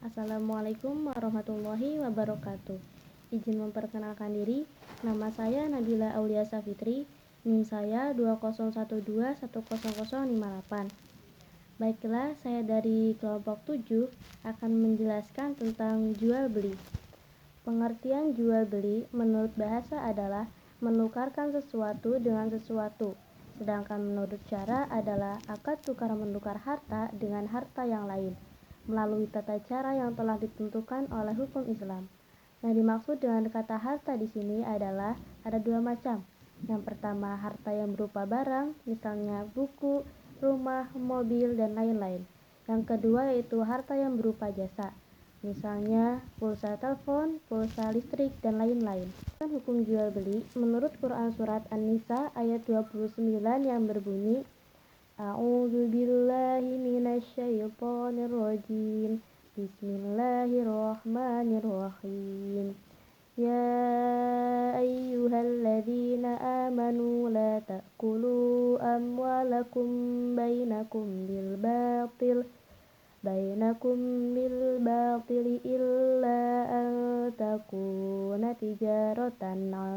Assalamualaikum warahmatullahi wabarakatuh. Izin memperkenalkan diri, nama saya Nabila Aulia Safitri, NIM saya 2012100058. Baiklah, saya dari kelompok 7 akan menjelaskan tentang jual beli. Pengertian jual beli menurut bahasa adalah menukarkan sesuatu dengan sesuatu. Sedangkan menurut syara adalah akad tukar menukar harta dengan harta yang lain melalui tata cara yang telah ditentukan oleh hukum Islam. Yang dimaksud dengan kata harta di sini adalah ada dua macam. Yang pertama harta yang berupa barang, misalnya buku, rumah, mobil, dan lain-lain. Yang kedua yaitu harta yang berupa jasa, misalnya pulsa telepon, pulsa listrik, dan lain-lain. Hukum jual beli menurut Quran Surat An-Nisa ayat 29 yang berbunyi, A'udzu billahi minasyaitonir rajim. Bismillahirrahmanirrahim. Ya ayyuhalladzina amanu la ta'kulu amwalakum bainakum bil batil illa an takuna tijaratan an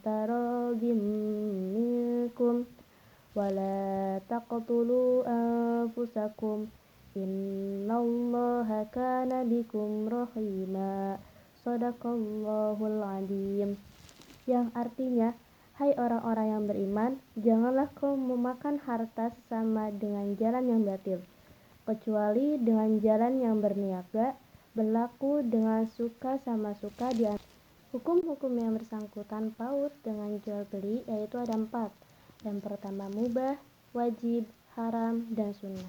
taradhim minkum wala taqtulu anfusakum innallaha kana bikum rahima. Shadaqallahul adzim. Yang artinya, hai orang-orang yang beriman, janganlah kamu memakan harta sesama dengan jalan yang batil, kecuali dengan jalan yang berniaga, berlaku dengan suka sama suka di antara. Hukum-hukum yang bersangkutan paut dengan jual beli yaitu ada 4. Yang pertama mubah, wajib, haram, dan sunnah.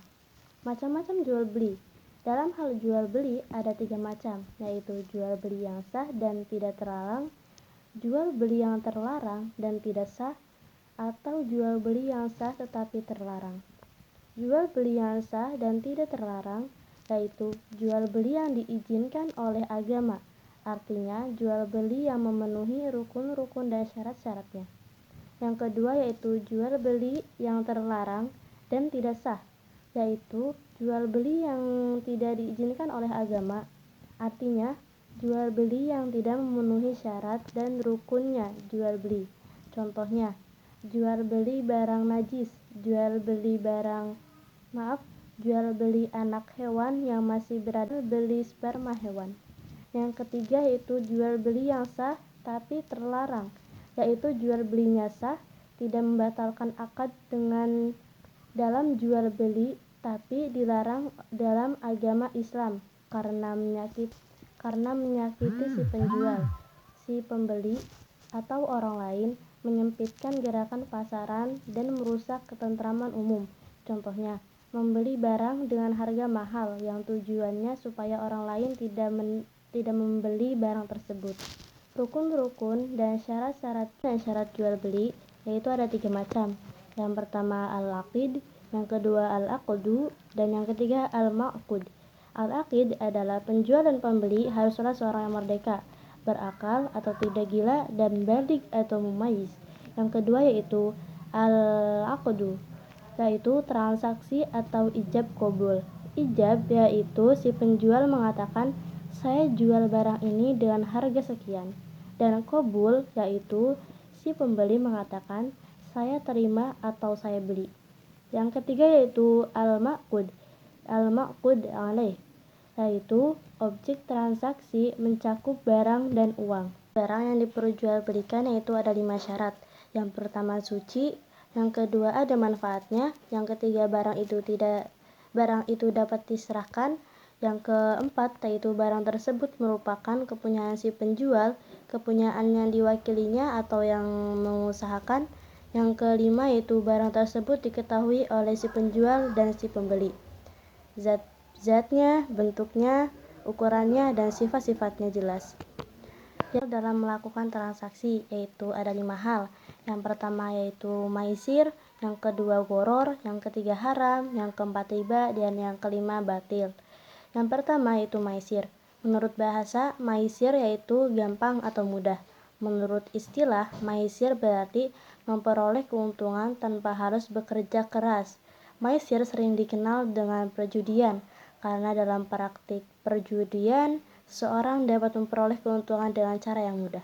Macam-macam jual beli. Dalam hal jual beli ada 3 macam, yaitu jual beli yang sah dan tidak terlarang, jual beli yang terlarang dan tidak sah, atau jual beli yang sah tetapi terlarang. Jual beli yang sah dan tidak terlarang yaitu jual beli yang diizinkan oleh agama, artinya jual beli yang memenuhi rukun-rukun dan syarat-syaratnya. Yang kedua yaitu jual beli yang terlarang dan tidak sah, yaitu jual beli yang tidak diizinkan oleh agama, artinya jual beli yang tidak memenuhi syarat dan rukunnya jual beli. Contohnya, jual beli barang najis, jual beli anak hewan yang masih berada, beli sperma hewan. Yang ketiga yaitu jual beli yang sah tapi terlarang, yaitu jual belinya sah, tidak membatalkan akad dengan dalam jual beli, tapi dilarang dalam agama Islam karena menyakiti si penjual, si pembeli, atau orang lain, menyempitkan gerakan pasaran dan merusak ketentraman umum. Contohnya, membeli barang dengan harga mahal yang tujuannya supaya orang lain tidak membeli barang tersebut. Rukun-rukun dan syarat jual beli yaitu ada 3 macam. Yang pertama al-aqid, yang kedua al-aqdu, dan yang ketiga al-ma'qud. Al-aqid adalah penjual dan pembeli haruslah seorang yang merdeka, berakal atau tidak gila, dan baligh atau mumayyiz. Yang kedua yaitu al-aqdu, yaitu transaksi atau ijab qabul. Ijab yaitu si penjual mengatakan saya jual barang ini dengan harga sekian, dan qabul yaitu si pembeli mengatakan saya terima atau saya beli. Yang ketiga yaitu al-ma'qud alaih, yaitu objek transaksi mencakup barang dan uang. Barang yang diperjualbelikan yaitu ada 5 syarat. Yang pertama suci, yang kedua ada manfaatnya, yang ketiga barang itu dapat diserahkan, yang keempat yaitu barang tersebut merupakan kepunyaan si penjual, kepunyaan yang diwakilinya atau yang mengusahakan, yang kelima yaitu barang tersebut diketahui oleh si penjual dan si pembeli, zatnya, bentuknya, ukurannya, dan sifat-sifatnya jelas. Dalam melakukan transaksi yaitu ada 5 hal. Yang pertama yaitu maisir, yang kedua goror, yang ketiga haram, yang keempat riba, dan yang kelima batil. Yang pertama yaitu maisir. Menurut bahasa, maisir yaitu gampang atau mudah. Menurut istilah, maisir berarti memperoleh keuntungan tanpa harus bekerja keras. Maisir sering dikenal dengan perjudian karena dalam praktik perjudian, seseorang dapat memperoleh keuntungan dengan cara yang mudah.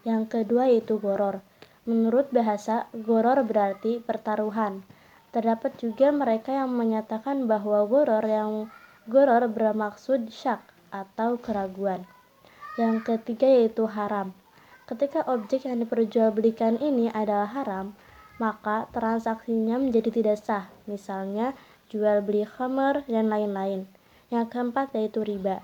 Yang kedua yaitu gharar. Menurut bahasa, gharar berarti pertaruhan. Terdapat juga mereka yang menyatakan bahwa gharar bermaksud syak atau keraguan. Yang ketiga yaitu haram. Ketika objek yang diperjualbelikan ini adalah haram, maka transaksinya menjadi tidak sah, misalnya jual beli khamr dan lain-lain. Yang keempat yaitu riba.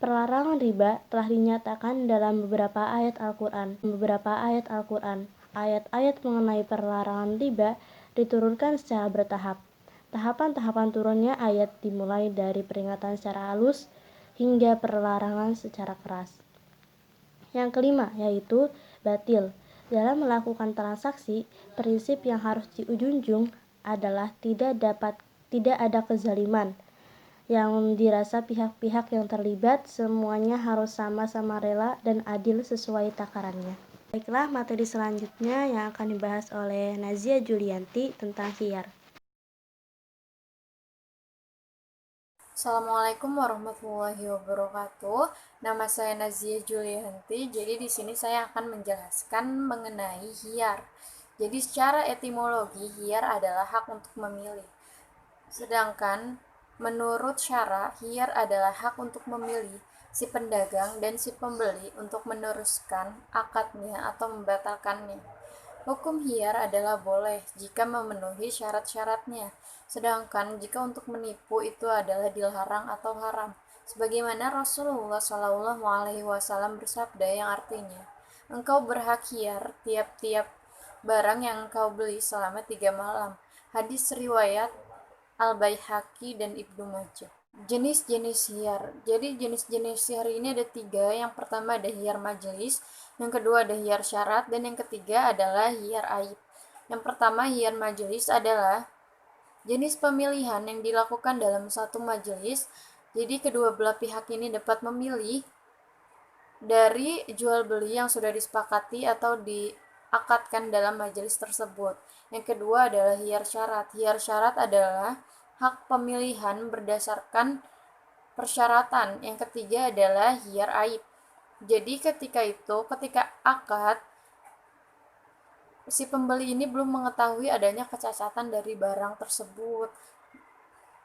Pelarangan riba telah dinyatakan dalam beberapa ayat Al-Quran. Ayat-ayat mengenai pelarangan riba diturunkan secara bertahap. Tahapan-tahapan turunnya ayat dimulai dari peringatan secara halus hingga pelarangan secara keras. Yang kelima yaitu batil. Dalam melakukan transaksi, prinsip yang harus dijunjung adalah tidak ada kezaliman yang dirasa pihak-pihak yang terlibat semuanya harus sama-sama rela dan adil sesuai takarannya. Baiklah, materi selanjutnya yang akan dibahas oleh Nazia Julianti tentang khiyar. Assalamualaikum warahmatullahi wabarakatuh. Nama saya Nazia Julianti. Jadi di sini saya akan menjelaskan mengenai khiyar. Jadi secara etimologi, khiyar adalah hak untuk memilih. Sedangkan menurut syara, khiyar adalah hak untuk memilih si pedagang dan si pembeli untuk meneruskan akadnya atau membatalkannya. Hukum khiyar adalah boleh jika memenuhi syarat-syaratnya, sedangkan jika untuk menipu itu adalah dilarang atau haram. Sebagaimana Rasulullah SAW bersabda yang artinya, engkau berhak khiyar tiap-tiap barang yang engkau beli selama 3 malam. Hadis riwayat Al-Baihaqi dan Ibnu Majah. Jenis-jenis khiyar. Jadi jenis-jenis khiyar ini ada 3. Yang pertama ada khiyar majelis, yang kedua ada khiyar syarat, dan yang ketiga adalah khiyar aib. Yang pertama khiyar majelis adalah jenis pemilihan yang dilakukan dalam satu majelis. Jadi kedua belah pihak ini dapat memilih dari jual beli yang sudah disepakati atau diakadkan dalam majelis tersebut. Yang kedua adalah khiyar syarat. Khiyar syarat adalah hak pemilihan berdasarkan persyaratan. Yang ketiga adalah khiyar aib. Jadi ketika akad, si pembeli ini belum mengetahui adanya kecacatan dari barang tersebut.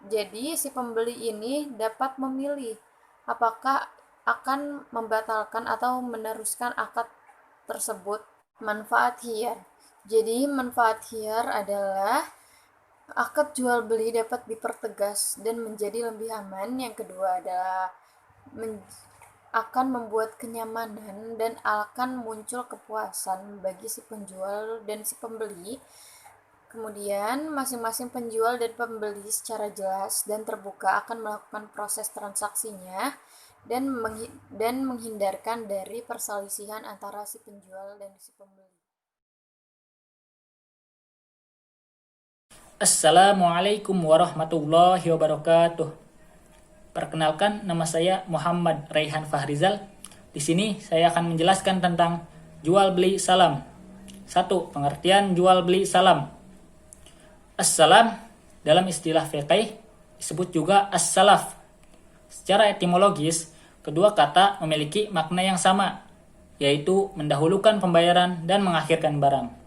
Jadi si pembeli ini dapat memilih apakah akan membatalkan atau meneruskan akad tersebut. Manfaat khiyar. Jadi manfaat khiyar adalah akad jual beli dapat dipertegas dan menjadi lebih aman. Yang kedua adalah akan membuat kenyamanan dan akan muncul kepuasan bagi si penjual dan si pembeli. Kemudian masing-masing penjual dan pembeli secara jelas dan terbuka akan melakukan proses transaksinya dan menghindarkan dari perselisihan antara si penjual dan si pembeli. Assalamualaikum warahmatullahi wabarakatuh. Perkenalkan, nama saya Muhammad Raihan Fahrizal. Di sini saya akan menjelaskan tentang jual beli salam. 1. Pengertian jual beli salam. As-salam dalam istilah fiqih disebut juga as-salaf. Secara etimologis, kedua kata memiliki makna yang sama, yaitu mendahulukan pembayaran dan mengakhirkan barang.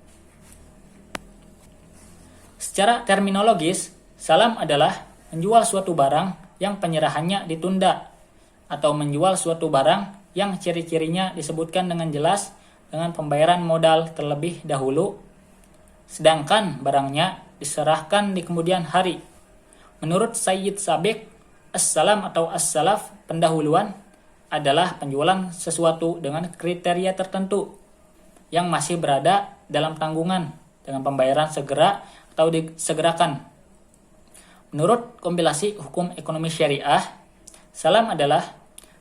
Secara terminologis, salam adalah menjual suatu barang yang penyerahannya ditunda, atau menjual suatu barang yang ciri-cirinya disebutkan dengan jelas dengan pembayaran modal terlebih dahulu, sedangkan barangnya diserahkan di kemudian hari. Menurut Sayyid Sabiq, as-salam atau as-salaf, pendahuluan, adalah penjualan sesuatu dengan kriteria tertentu yang masih berada dalam tanggungan dengan pembayaran segera atau disegerakan. Menurut kompilasi hukum ekonomi syariah, salam adalah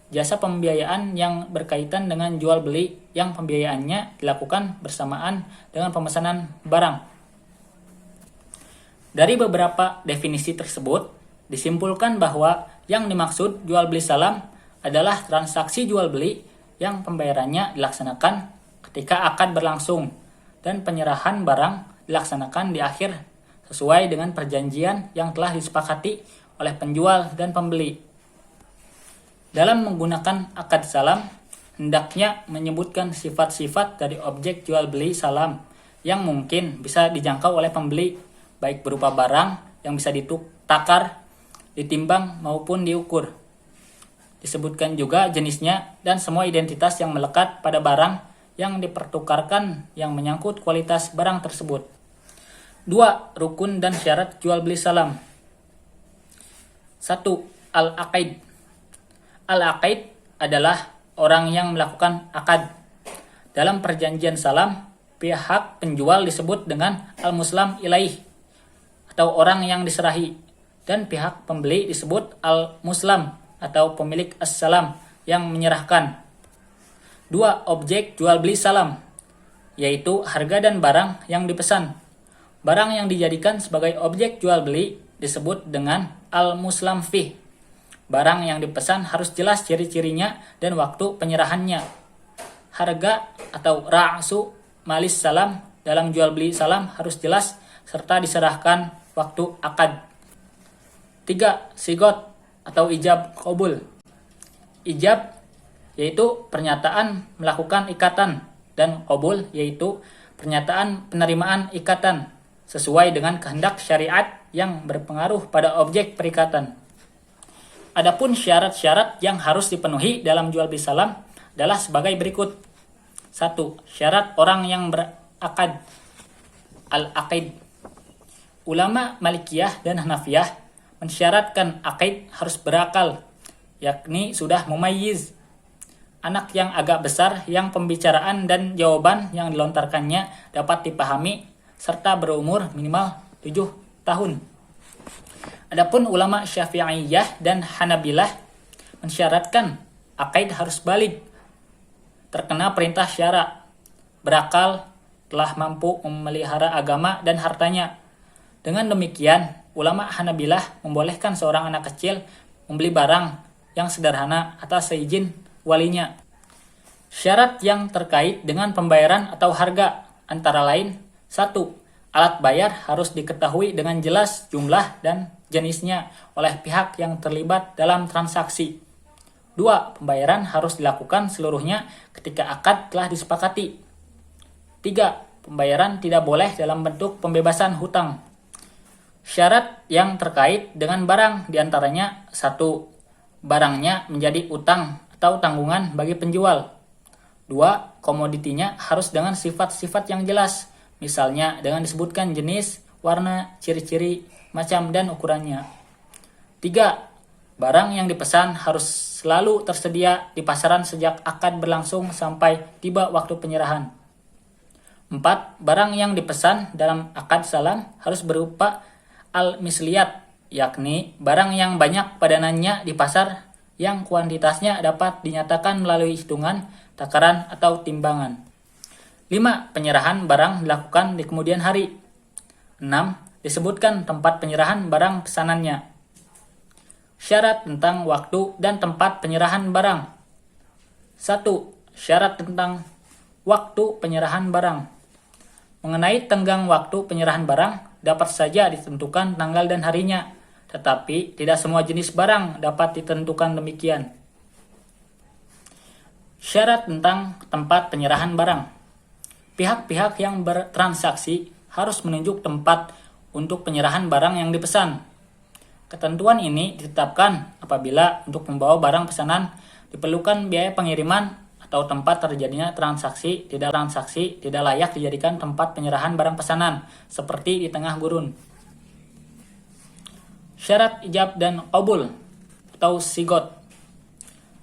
jasa pembiayaan yang berkaitan dengan jual beli yang pembiayaannya dilakukan bersamaan dengan pemesanan barang. Dari beberapa definisi tersebut, disimpulkan bahwa yang dimaksud jual beli salam adalah transaksi jual beli yang pembayarannya dilaksanakan ketika akad berlangsung dan penyerahan barang dilaksanakan di akhir sesuai dengan perjanjian yang telah disepakati oleh penjual dan pembeli. Dalam menggunakan akad salam, hendaknya menyebutkan sifat-sifat dari objek jual beli salam yang mungkin bisa dijangkau oleh pembeli, baik berupa barang yang bisa ditakar, ditimbang maupun diukur. Disebutkan juga jenisnya dan semua identitas yang melekat pada barang yang dipertukarkan yang menyangkut kualitas barang tersebut. 2. Rukun dan syarat jual beli salam. 1. Al-aqid. Al-aqid adalah orang yang melakukan akad. Dalam perjanjian salam, pihak penjual disebut dengan al-muslam ilaih atau orang yang diserahi, dan pihak pembeli disebut al-muslam atau pemilik as-salam yang menyerahkan. 2. Objek jual beli salam, yaitu harga dan barang yang dipesan. Barang yang dijadikan sebagai objek jual beli disebut dengan al-muslam fih. Barang yang dipesan harus jelas ciri-cirinya dan waktu penyerahannya. Harga atau ra'su malis salam dalam jual beli salam harus jelas serta diserahkan waktu akad. 3. Sigot atau ijab qabul. Ijab yaitu pernyataan melakukan ikatan, dan qabul yaitu pernyataan penerimaan ikatan sesuai dengan kehendak syariat yang berpengaruh pada objek perikatan. Adapun syarat-syarat yang harus dipenuhi dalam jual beli salam adalah sebagai berikut. 1. Syarat orang yang berakad. Al-aqid. Ulama Malikiyah dan Hanafiyah mensyaratkan akid harus berakal, yakni sudah mumayyiz. Anak yang agak besar yang pembicaraan dan jawaban yang dilontarkannya dapat dipahami serta berumur minimal 7 tahun. Adapun ulama Syafi'iyah dan Hanabilah mensyaratkan akid harus baligh, terkena perintah syara, berakal, telah mampu memelihara agama dan hartanya. Dengan demikian, ulama Hanabilah membolehkan seorang anak kecil membeli barang yang sederhana atas seizin walinya. Syarat yang terkait dengan pembayaran atau harga antara lain: 1. Alat bayar harus diketahui dengan jelas jumlah dan jenisnya oleh pihak yang terlibat dalam transaksi. 2. Pembayaran harus dilakukan seluruhnya ketika akad telah disepakati. 3. Pembayaran tidak boleh dalam bentuk pembebasan hutang. Syarat yang terkait dengan barang diantaranya: 1. Barangnya menjadi utang atau tanggungan bagi penjual. 2. Komoditinya harus dengan sifat-sifat yang jelas, misalnya dengan disebutkan jenis, warna, ciri-ciri, macam, dan ukurannya. 3. Barang yang dipesan harus selalu tersedia di pasaran sejak akad berlangsung sampai tiba waktu penyerahan. 4. Barang yang dipesan dalam akad salam harus berupa al-misliyat, yakni barang yang banyak padanannya di pasar yang kuantitasnya dapat dinyatakan melalui hitungan, takaran, atau timbangan. 5. Penyerahan barang dilakukan di kemudian hari. 6. Disebutkan tempat penyerahan barang pesanannya. Syarat tentang waktu dan tempat penyerahan barang. 1. Syarat tentang waktu penyerahan barang. Mengenai tenggang waktu penyerahan barang, dapat saja ditentukan tanggal dan harinya, tetapi tidak semua jenis barang dapat ditentukan demikian. Syarat tentang tempat penyerahan barang. Pihak-pihak yang bertransaksi harus menunjuk tempat untuk penyerahan barang yang dipesan. Ketentuan ini ditetapkan apabila untuk membawa barang pesanan diperlukan biaya pengiriman atau tempat terjadinya transaksi tidak layak dijadikan tempat penyerahan barang pesanan, seperti di tengah gurun. Syarat ijab dan qabul atau sigot.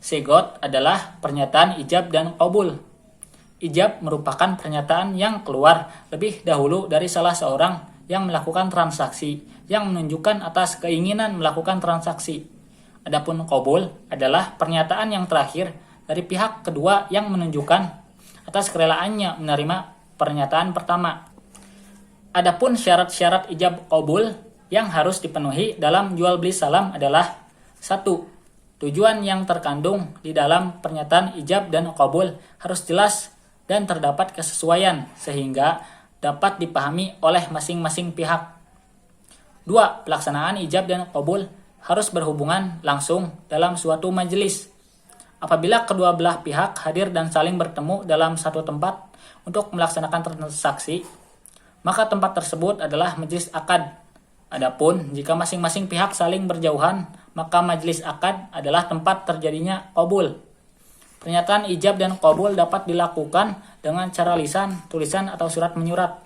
Sigot adalah pernyataan ijab dan qabul. Ijab merupakan pernyataan yang keluar lebih dahulu dari salah seorang yang melakukan transaksi yang menunjukkan atas keinginan melakukan transaksi. Adapun qabul adalah pernyataan yang terakhir dari pihak kedua yang menunjukkan atas kerelaannya menerima pernyataan pertama. Adapun syarat-syarat ijab qabul yang harus dipenuhi dalam jual beli salam adalah: 1. Tujuan yang terkandung di dalam pernyataan ijab dan qabul harus jelas dan terdapat kesesuaian sehingga dapat dipahami oleh masing-masing pihak. 2. Pelaksanaan ijab dan qabul harus berhubungan langsung dalam suatu majelis Apabila kedua belah pihak hadir dan saling bertemu dalam satu tempat untuk melaksanakan transaksi, maka tempat tersebut adalah majelis akad. Adapun jika masing-masing pihak saling berjauhan, maka majelis akad adalah tempat terjadinya qabul. Pernyataan ijab dan qabul dapat dilakukan dengan cara lisan, tulisan atau surat menyurat,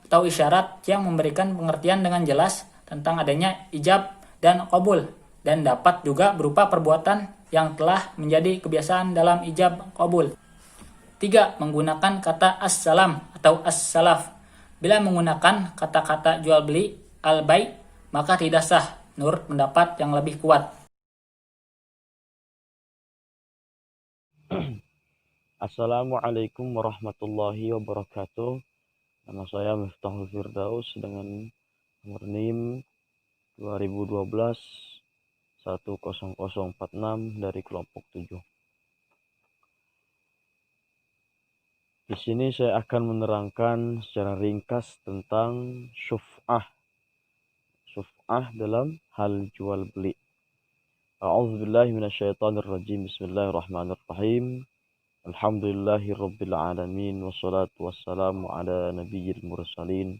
atau isyarat yang memberikan pengertian dengan jelas tentang adanya ijab dan qabul, dan dapat juga berupa perbuatan yang telah menjadi kebiasaan dalam ijab qabul. 3. Menggunakan kata as-salam atau as-salaf. Bila menggunakan kata-kata jual beli al-bai, maka tidak sah menurut pendapat yang lebih kuat. Assalamualaikum warahmatullahi wabarakatuh. Nama saya Miftahul Firdaus dengan nomor NIM 2012 10046 dari kelompok 7. Di sini saya akan menerangkan secara ringkas tentang syuf'ah. Syuf'ah dalam hal jual beli. A'udzubillahi minasyaitonirrajim. Bismillahirrahmanirrahim. Alhamdulillahi rabbil alamin. Wassalatu wassalamu ala nabiyyil mursalin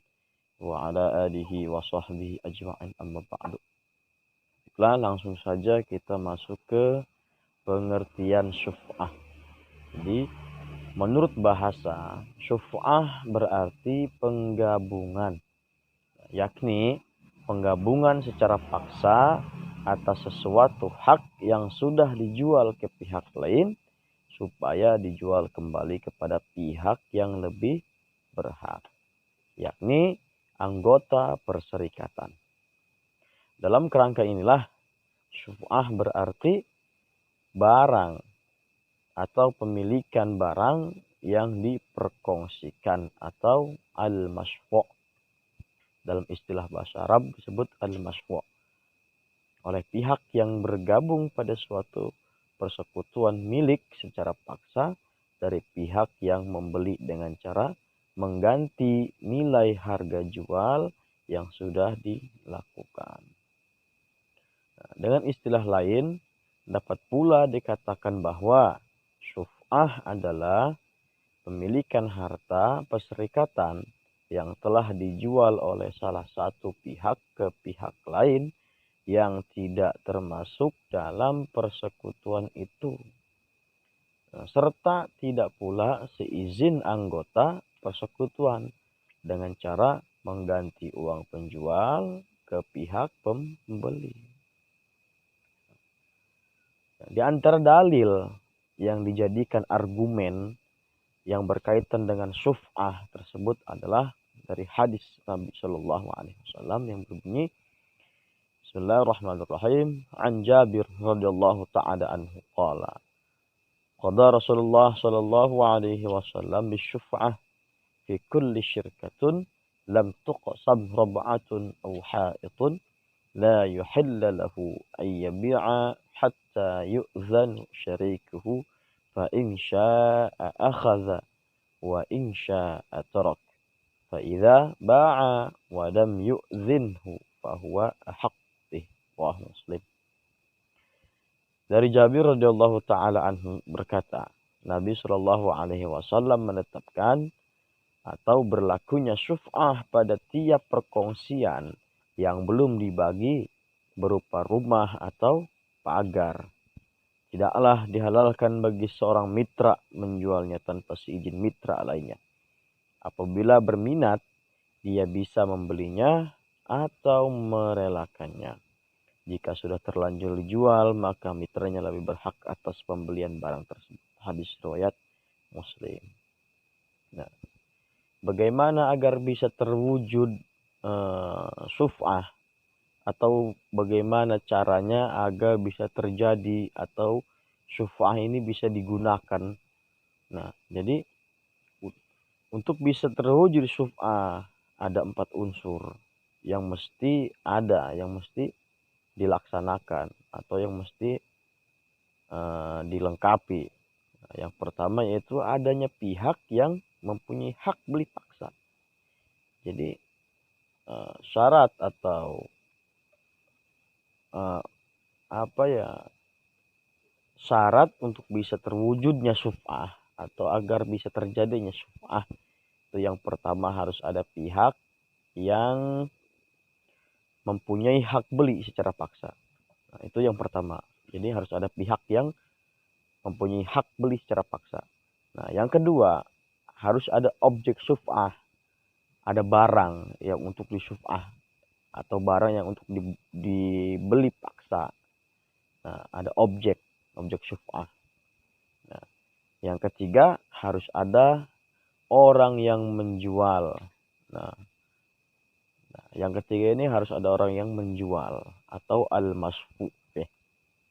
wa ala alihi wa sahbihi ajma'in, amma ba'du. Baiklah, langsung saja kita masuk ke pengertian syuf'ah. Jadi, menurut bahasa, syuf'ah berarti penggabungan, yakni penggabungan secara paksa atas sesuatu hak yang sudah dijual ke pihak lain supaya dijual kembali kepada pihak yang lebih berhak, yakni anggota perserikatan. Dalam kerangka inilah, syuf'ah berarti barang atau pemilikan barang yang diperkongsikan atau al-mashfu'. Dalam istilah bahasa Arab disebut al-mashfu' oleh pihak yang bergabung pada suatu persekutuan milik secara paksa dari pihak yang membeli dengan cara mengganti nilai harga jual yang sudah dilakukan. Dengan istilah lain, dapat pula dikatakan bahwa syuf'ah adalah pemilikan harta perserikatan yang telah dijual oleh salah satu pihak ke pihak lain yang tidak termasuk dalam persekutuan itu, serta tidak pula seizin anggota persekutuan dengan cara mengganti uang penjual ke pihak pembeli. Di antara dalil yang dijadikan argumen yang berkaitan dengan syuf'ah tersebut adalah dari hadis Nabi Shallallahu Alaihi Wasallam yang berbunyi, Bismillahirrahmanirrahim. An Jabir radhiyallahu taala anhu qala, qada Rasulullah Shallallahu Alaihi Wasallam bisyuf'ah fi kulli syirkatun lam tuqsam rab'atun aw ha'itun la yuhilla lahu an yabi'a hatta yu'zan syarikuhu fa in syaa'a akhadha wa in syaa'a tarak fa idza ba'a wa lam yu'zinhu fa huwa ahaq bih. Wahyu Muslim. Dari Jabir radhiyallahu taala anhu berkata, Nabi Shallallahu alaihi wasallam menetapkan atau berlakunya syuf'ah pada tiap perkongsian yang belum dibagi berupa rumah atau pagar. Tidaklah dihalalkan bagi seorang mitra menjualnya tanpa seizin mitra lainnya. Apabila berminat, dia bisa membelinya atau merelakannya. Jika sudah terlanjur dijual, maka mitranya lebih berhak atas pembelian barang tersebut. Hadis riwayat Muslim. Nah, bagaimana agar bisa terwujud syuf'ah, atau bagaimana caranya agar bisa terjadi atau syuf'ah ini bisa digunakan. Nah, jadi untuk bisa terwujud syuf'ah ada 4 unsur yang mesti ada, yang mesti dilaksanakan atau yang mesti dilengkapi. Yang pertama yaitu adanya pihak yang mempunyai hak beli paksa. Jadi syarat atau syarat untuk bisa terwujudnya syuf'ah atau agar bisa terjadinya syuf'ah itu yang pertama harus ada pihak yang mempunyai hak beli secara paksa. Nah, itu yang pertama. Jadi harus ada pihak yang mempunyai hak beli secara paksa. Nah, yang kedua, harus ada objek syuf'ah. Ada barang yang untuk disyuf'ah atau barang yang untuk dibeli paksa. Nah, ada objek syuf'ah. Nah, yang ketiga, harus ada orang yang menjual. Nah, yang ketiga ini harus ada orang yang menjual atau al-masfu'.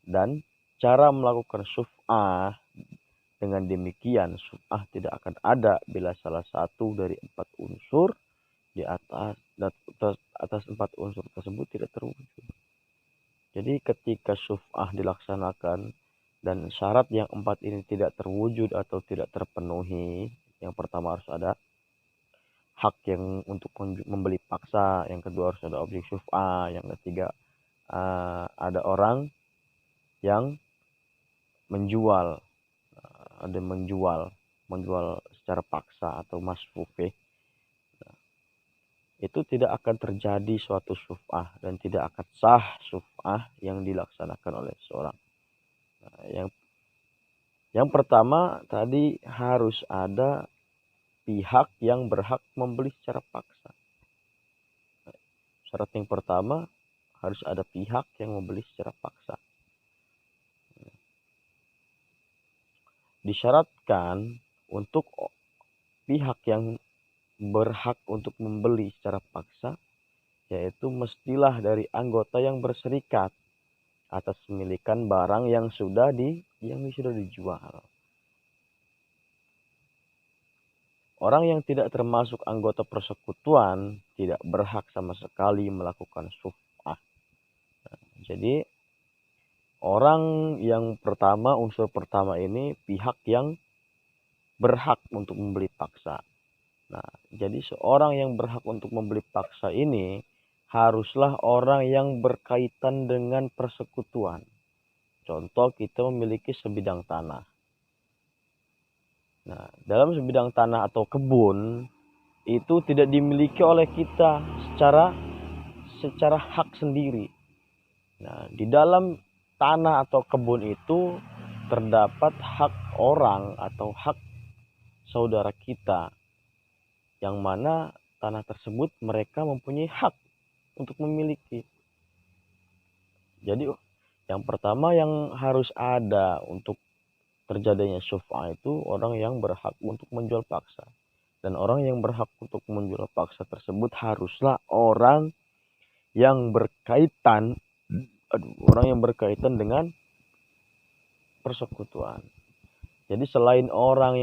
Dan cara melakukan syuf'ah dengan demikian, syuf'ah tidak akan ada bila salah satu dari 4 unsur di atas 4 unsur tersebut tidak terwujud. Jadi ketika syuf'ah dilaksanakan dan syarat yang 4 ini tidak terwujud atau tidak terpenuhi, yang pertama harus ada hak yang untuk membeli paksa, yang kedua harus ada objek syuf'ah, yang ketiga ada orang yang menjual, menjual secara paksa atau masfu'ah. Itu tidak akan terjadi suatu syuf'ah dan tidak akan sah syuf'ah yang dilaksanakan oleh seorang. Nah, yang pertama tadi harus ada pihak yang berhak membeli secara paksa. Syarat yang pertama harus ada pihak yang membeli secara paksa. Disyaratkan untuk pihak yang berhak untuk membeli secara paksa, yaitu mestilah dari anggota yang berserikat atas pemilikan barang yang sudah dijual. Orang yang tidak termasuk anggota persekutuan tidak berhak sama sekali melakukan syuf'ah. Jadi orang yang pertama, unsur pertama ini pihak yang berhak untuk membeli paksa. Nah, jadi seorang yang berhak untuk membeli paksa ini haruslah orang yang berkaitan dengan persekutuan. Contoh, kita memiliki sebidang tanah. Nah, dalam sebidang tanah atau kebun itu tidak dimiliki oleh kita secara hak sendiri. Nah, di dalam tanah atau kebun itu terdapat hak orang atau hak saudara kita, yang mana tanah tersebut mereka mempunyai hak untuk memiliki. Jadi yang pertama yang harus ada untuk terjadinya syuf'ah itu orang yang berhak untuk menjual paksa. Dan orang yang berhak untuk menjual paksa tersebut haruslah orang yang berkaitan dengan persekutuan. Jadi selain orang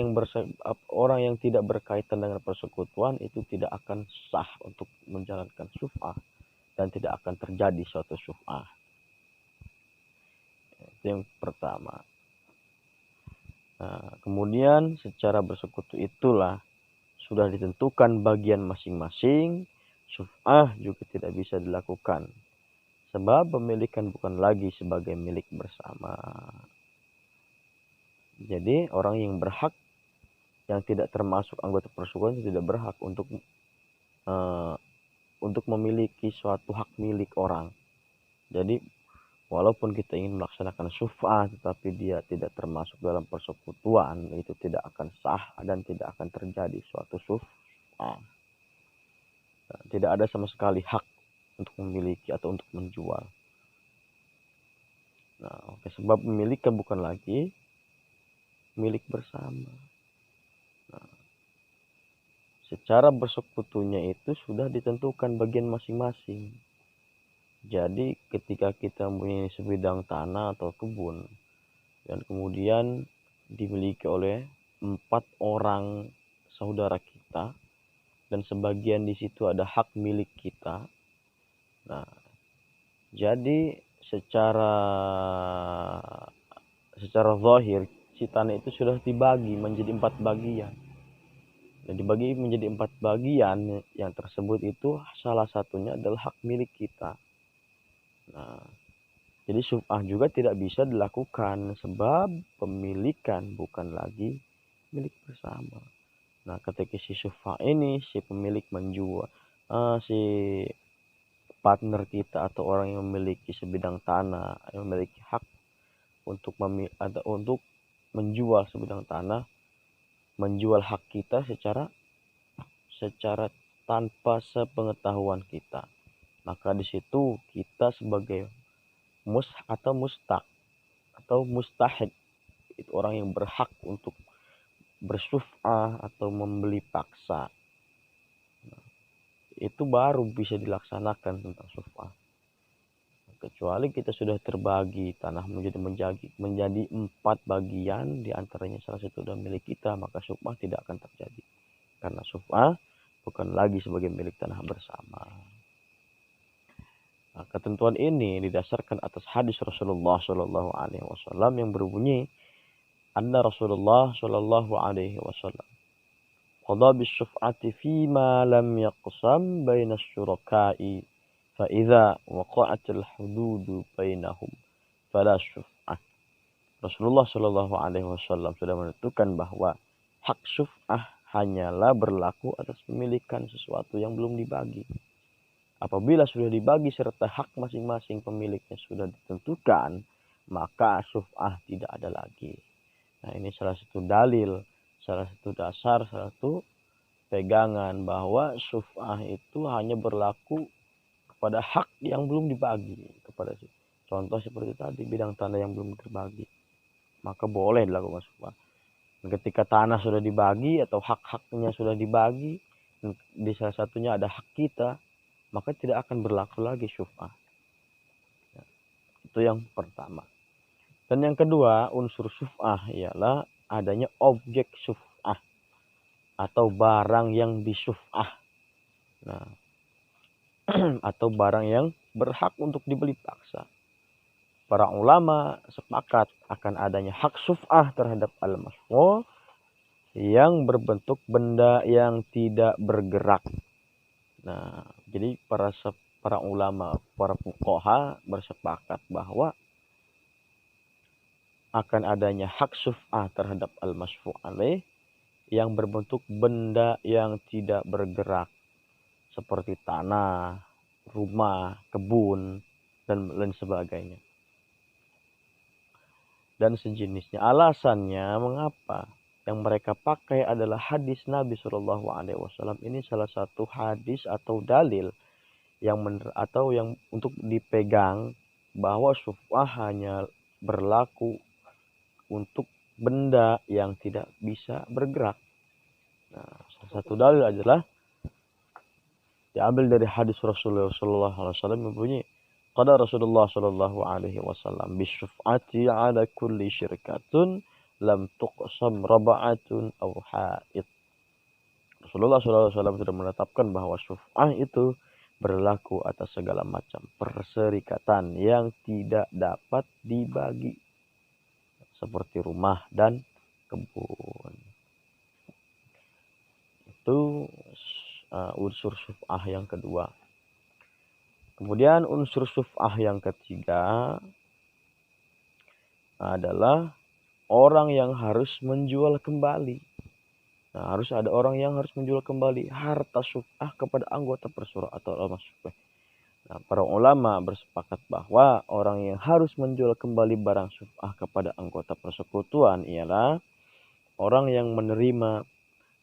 yang tidak berkaitan dengan persekutuan itu tidak akan sah untuk menjalankan syuf'ah dan tidak akan terjadi suatu syuf'ah. Itu yang pertama. Nah, kemudian secara bersekutu itulah sudah ditentukan bagian masing-masing, syuf'ah juga tidak bisa dilakukan. Sebab pemilikan bukan lagi sebagai milik bersama. Jadi orang yang berhak yang tidak termasuk anggota persekutuan tidak berhak untuk memiliki suatu hak milik orang. Jadi walaupun kita ingin melaksanakan syuf'ah tetapi dia tidak termasuk dalam persekutuan, itu tidak akan sah dan tidak akan terjadi suatu syuf'ah. Nah, tidak ada sama sekali hak untuk memiliki atau untuk menjual. Nah, sebab memilikan bukan lagi milik bersama. Nah, secara bersekutunya itu sudah ditentukan bagian masing-masing. Jadi ketika kita mempunyai sebidang tanah atau kebun dan kemudian dimiliki oleh 4 orang saudara kita dan sebagian di situ ada hak milik kita. Nah, jadi secara zahir si tanah itu sudah dibagi menjadi 4 bagian. Dan dibagi menjadi 4 bagian yang tersebut itu salah satunya adalah hak milik kita. Nah, Jadi syuf'ah juga tidak bisa dilakukan sebab pemilikan bukan lagi milik bersama. Nah, ketika si syuf'ah ini si pemilik menjual si partner kita atau orang yang memiliki sebidang tanah, yang memiliki hak untuk menjual sebidang tanah, menjual hak kita secara tanpa sepengetahuan kita. Maka di situ kita sebagai mustahid, itu orang yang berhak untuk bersyuf'ah atau membeli paksa. Itu baru bisa dilaksanakan tentang syuf'ah. Kecuali kita sudah terbagi tanah menjadi 4 bagian, di antaranya salah satu adalah milik kita, maka syuf'ah tidak akan terjadi. Karena syuf'ah bukan lagi sebagai milik tanah bersama. Nah, ketentuan ini didasarkan atas hadis Rasulullah Shallallahu Alaihi Wasallam yang berbunyi, anna Rasulullah Shallallahu Alaihi Wasallam qada bisyuf'ati fima lam yaqsam baina syuraka'i fa idza waqa'atil hududu bainahum fala syuf'ah. Rasulullah Shallallahu Alaihi Wasallam sudah menentukan bahwa hak syuf'ah hanyalah berlaku atas pemilikan sesuatu yang belum dibagi. Apabila sudah dibagi serta hak masing-masing pemiliknya sudah ditentukan, maka syuf'ah tidak ada lagi. Nah, ini salah satu dalil, salah satu dasar, salah satu pegangan bahwa syuf'ah itu hanya berlaku kepada hak yang belum dibagi. Contoh seperti tadi, bidang tanah yang belum terbagi, maka boleh dilakukan syuf'ah. Ketika tanah sudah dibagi atau hak-haknya sudah dibagi, di salah satunya ada hak kita, maka tidak akan berlaku lagi syuf'ah. Itu yang pertama. Dan yang kedua, unsur syuf'ah ialah adanya objek syuf'ah atau barang yang disyuf'ah. Nah, atau barang yang berhak untuk dibeli paksa. Para ulama sepakat akan adanya hak syuf'ah terhadap al-masfu' yang berbentuk benda yang tidak bergerak. Nah, jadi para ulama, para fuqaha bersepakat bahwa akan adanya hak syuf'ah terhadap al-masfu' alaih yang berbentuk benda yang tidak bergerak seperti tanah, rumah, kebun, dan lain sebagainya. Dan sejenisnya. Alasannya mengapa? Yang mereka pakai adalah hadis Nabi Shallallahu Alaihi Wasallam. Ini salah satu hadis atau dalil yang untuk dipegang bahwa syuf'ah hanya berlaku untuk benda yang tidak bisa bergerak. Nah, salah satu dalil adalah diambil dari hadis Rasulullah Shallallahu Alaihi Wasallam yang bunyi, qala Rasulullah Shallallahu Alaihi Wasallam bisyuf'ati ala kulli syirkatun lam tuqsam raba'atun aw ha'id. Rasulullah SAW sudah menetapkan bahwa syuf'ah itu berlaku atas segala macam perserikatan yang tidak dapat dibagi, seperti rumah dan kebun. Itu unsur syuf'ah yang kedua. Kemudian unsur syuf'ah yang ketiga adalah orang yang harus menjual kembali. Nah, harus ada orang yang harus menjual kembali harta syuf'ah kepada anggota persurah atau al-masfu'ah. Nah, para ulama bersepakat bahwa orang yang harus menjual kembali barang syuf'ah kepada anggota persekutuan ialah orang yang menerima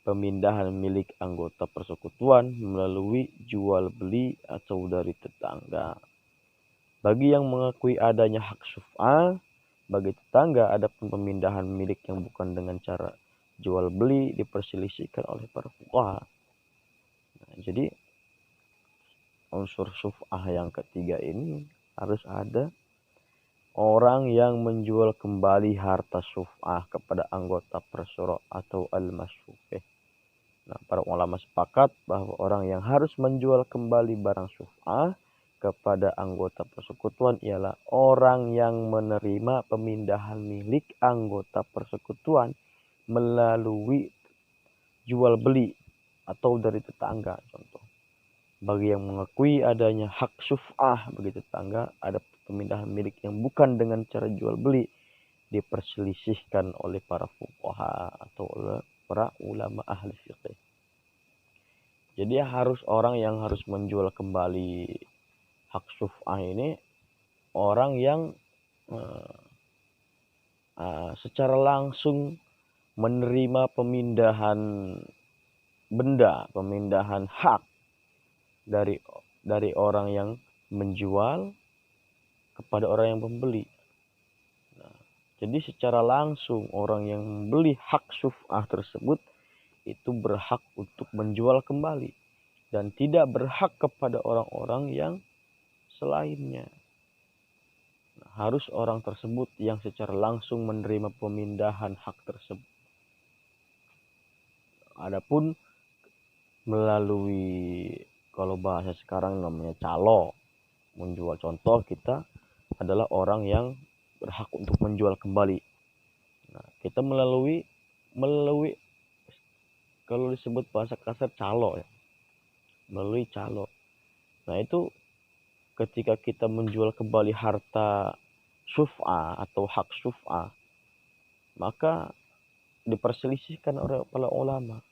pemindahan milik anggota persekutuan melalui jual beli atau dari tetangga. Bagi yang mengakui adanya hak syuf'ah bagi tetangga, adapun pemindahan milik yang bukan dengan cara jual beli diperselisihkan oleh para fuqaha. Nah, jadi unsur syuf'ah yang ketiga ini harus ada orang yang menjual kembali harta syuf'ah kepada anggota persyura atau al-masfu'ah. Nah, para ulama sepakat bahwa orang yang harus menjual kembali barang syuf'ah kepada anggota persekutuan ialah orang yang menerima pemindahan milik anggota persekutuan melalui jual beli atau dari tetangga. Contoh, bagi yang mengakui adanya hak syuf'ah bagi tetangga, ada pemindahan milik yang bukan dengan cara jual beli, diperselisihkan oleh para fuqaha atau oleh para ulama ahli fiqih. Jadi harus orang yang harus menjual kembali hak syuf'ah ini orang yang secara langsung menerima pemindahan benda, pemindahan hak dari orang yang menjual kepada orang yang membeli. Nah, jadi secara langsung orang yang membeli hak syuf'ah tersebut itu berhak untuk menjual kembali dan tidak berhak kepada orang-orang yang selainnya. Nah, harus orang tersebut yang secara langsung menerima pemindahan hak tersebut. Adapun melalui, kalau bahasa sekarang namanya calo, menjual, contoh kita adalah orang yang berhak untuk menjual kembali. Nah, kita melalui kalau disebut bahasa kasar calo ya, melalui calo. Nah, itu ketika kita menjual kembali harta syuf'ah atau hak syuf'ah, maka diperselisihkan oleh para ulama.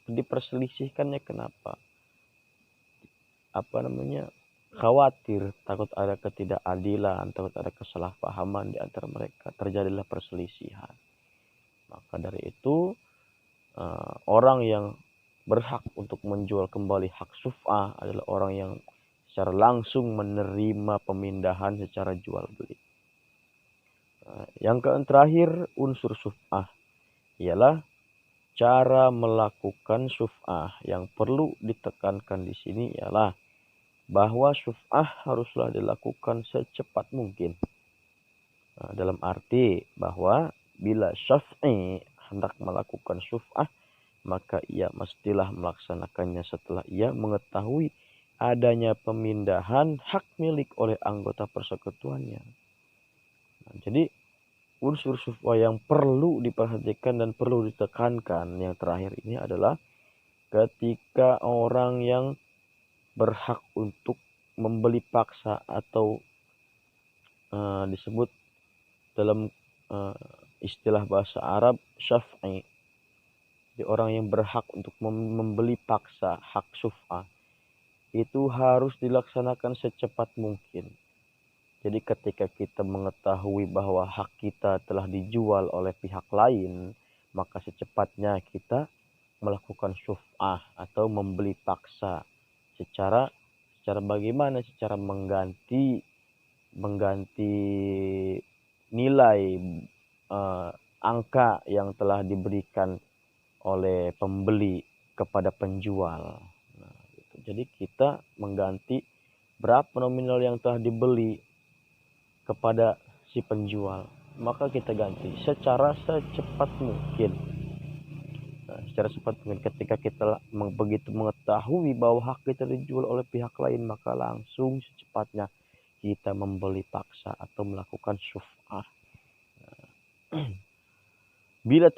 Diperselisihkannya kenapa? Khawatir, takut ada ketidakadilan, takut ada kesalahpahaman di antara mereka, terjadilah perselisihan. Maka dari itu orang yang berhak untuk menjual kembali hak syuf'ah adalah orang yang secara langsung menerima pemindahan secara jual beli. Yang terakhir, unsur syuf'ah ialah cara melakukan syuf'ah. Yang perlu ditekankan di sini ialah bahwa syuf'ah haruslah dilakukan secepat mungkin. Dalam arti bahwa bila syaf'i hendak melakukan syuf'ah, maka ia mestilah melaksanakannya setelah ia mengetahui adanya pemindahan hak milik oleh anggota persekutuannya. Nah, jadi unsur syuf'ah yang perlu diperhatikan dan perlu ditekankan yang terakhir ini adalah ketika orang yang berhak untuk membeli paksa atau disebut dalam istilah bahasa Arab syaf'i, di orang yang berhak untuk membeli paksa hak syuf'ah, itu harus dilaksanakan secepat mungkin. Jadi ketika kita mengetahui bahwa hak kita telah dijual oleh pihak lain, maka secepatnya kita melakukan syuf'ah atau membeli paksa. Secara bagaimana? Secara mengganti nilai angka yang telah diberikan oleh pembeli kepada penjual. Nah, gitu. Jadi kita mengganti berapa nominal yang telah dibeli kepada si penjual, maka kita ganti secara secepat mungkin. Nah, secara cepat mungkin ketika kita begitu mengetahui bahwa hak kita dijual oleh pihak lain, maka langsung secepatnya kita membeli paksa atau melakukan syuf'ah. Bila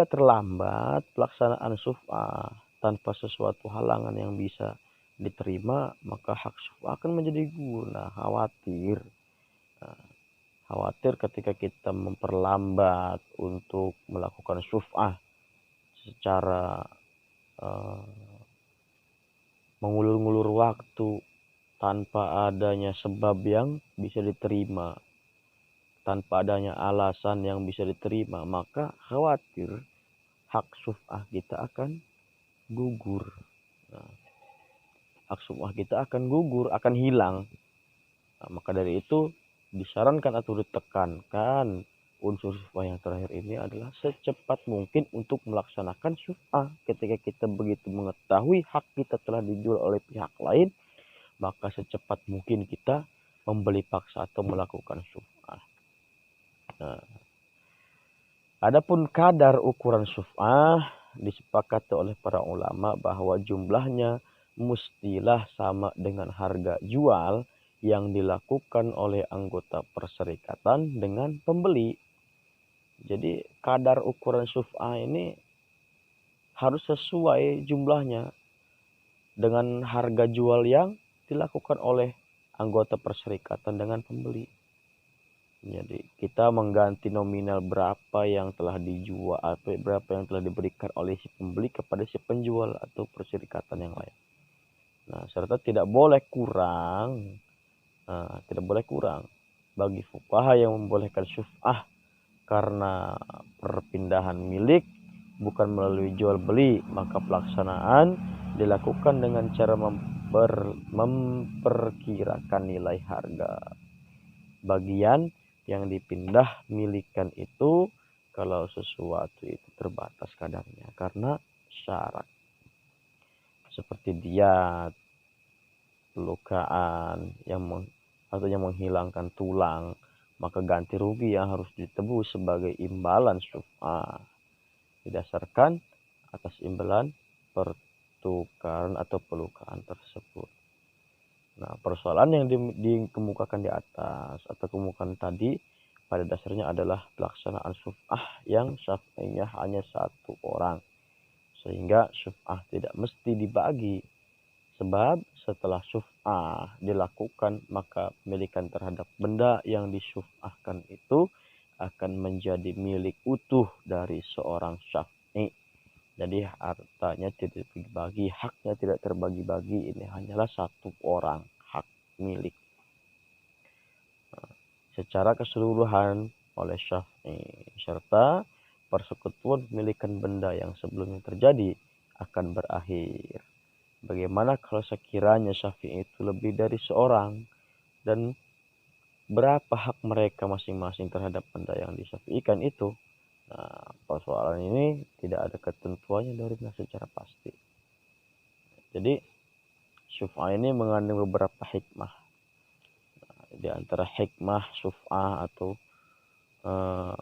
terlambat pelaksanaan syuf'ah tanpa sesuatu halangan yang bisa diterima, maka hak syuf'ah akan menjadi guna. Khawatir ketika kita memperlambat untuk melakukan syuf'ah secara mengulur-ngulur waktu tanpa adanya sebab yang bisa diterima, tanpa adanya alasan yang bisa diterima, maka khawatir hak syuf'ah kita akan gugur. Hak syuf'ah kita akan gugur, akan hilang. Maka dari itu disarankan atau ditekankan unsur syuf'ah yang terakhir ini adalah secepat mungkin untuk melaksanakan syuf'ah. Ketika kita begitu mengetahui hak kita telah dijual oleh pihak lain, maka secepat mungkin kita membeli paksa atau melakukan syuf'ah. Nah, adapun kadar ukuran syuf'ah disepakati oleh para ulama bahwa jumlahnya mestilah sama dengan harga jual yang dilakukan oleh anggota perserikatan dengan pembeli. Jadi kadar ukuran syuf'ah ini harus sesuai jumlahnya. dengan harga jual yang dilakukan oleh anggota perserikatan dengan pembeli. Jadi kita mengganti nominal berapa yang telah dijual atau berapa yang telah diberikan oleh si pembeli kepada si penjual atau perserikatan yang lain. Nah, serta tidak boleh kurang. Tidak boleh kurang. Bagi fuqaha yang membolehkan syuf'ah karena perpindahan milik bukan melalui jual beli, maka pelaksanaan dilakukan dengan cara memperkirakan nilai harga bagian yang dipindah milikan itu kalau sesuatu itu terbatas kadarnya karena syarat seperti diat, lukaan atau yang menghilangkan tulang, maka ganti rugi yang harus ditebus sebagai imbalan syuf'ah didasarkan atas imbalan pertukaran atau pelukaan tersebut. Nah, persoalan yang dikemukakan di atas atau kemukakan tadi pada dasarnya adalah pelaksanaan syuf'ah yang syafi'iyah hanya satu orang. Sehingga syuf'ah tidak mesti dibagi. Sebab setelah syuf'ah dilakukan maka pemilikan terhadap benda yang disyuf'ahkan itu akan menjadi milik utuh dari seorang syafi'i. Jadi hartanya tidak dibagi, haknya tidak terbagi-bagi. Ini hanyalah satu orang hak milik. Secara keseluruhan oleh Syafi'i serta persekutuan pemilikan benda yang sebelumnya terjadi akan berakhir. Bagaimana kalau sekiranya Syafi'i itu lebih dari seorang dan berapa hak mereka masing-masing terhadap benda yang disyafi'ikan itu? Nah, persoalan ini tidak ada ketentuannya dari secara pasti. Jadi syuf'ah ini mengandung beberapa hikmah. Di antara hikmah syuf'ah atau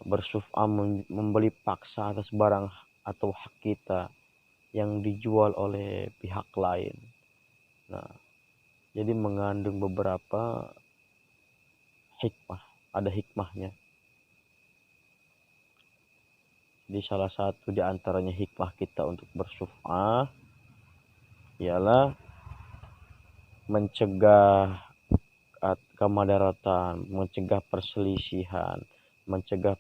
bersyuf'ah membeli paksa atas barang atau hak kita yang dijual oleh pihak lain. Nah, jadi mengandung beberapa hikmah, ada hikmahnya. Jadi salah satu di antaranya hikmah kita untuk bersyuf'ah ialah mencegah kemadaratan, mencegah perselisihan, mencegah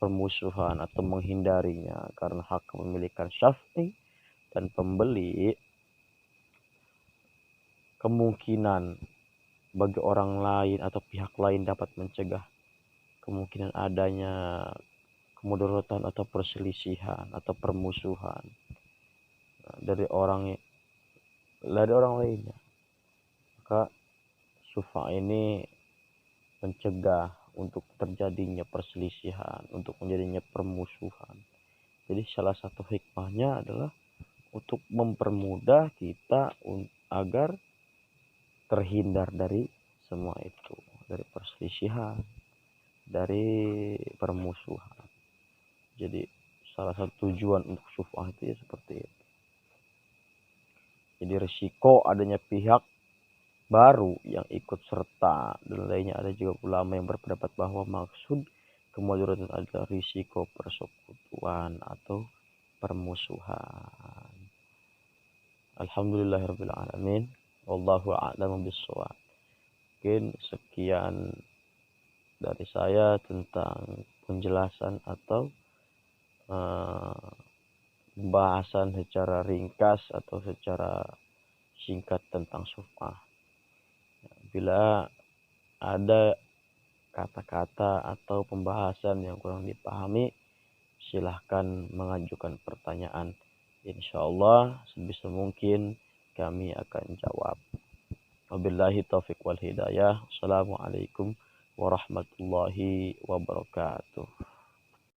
permusuhan atau menghindarinya karena hak kepemilikan Syafi'i dan pembeli kemungkinan bagi orang lain atau pihak lain dapat mencegah kemungkinan adanya kemudaratan atau perselisihan atau permusuhan dari orang lainnya. Maka syuf'ah ini mencegah untuk terjadinya perselisihan, untuk menjadinya permusuhan. Jadi salah satu hikmahnya adalah untuk mempermudah kita agar terhindar dari semua itu, dari perselisihan, dari permusuhan. Jadi salah satu tujuan untuk syuf'ah itu ya seperti itu. Jadi risiko adanya pihak baru yang ikut serta dan lainnya. Ada juga ulama yang berpendapat bahwa maksud kemudaratan adalah risiko persekutuan atau permusuhan. Alhamdulillahirabbil alamin. Wallahu a'lam bishawab. Mungkin sekian dari saya tentang penjelasan atau pembahasan secara ringkas atau secara singkat tentang syuf'ah. Bila ada kata-kata atau pembahasan yang kurang dipahami, silahkan mengajukan pertanyaan. Insyaallah sebisa mungkin kami akan jawab. Wabillahi taufiq wal hidayah. Assalamualaikum warahmatullahi wabarakatuh.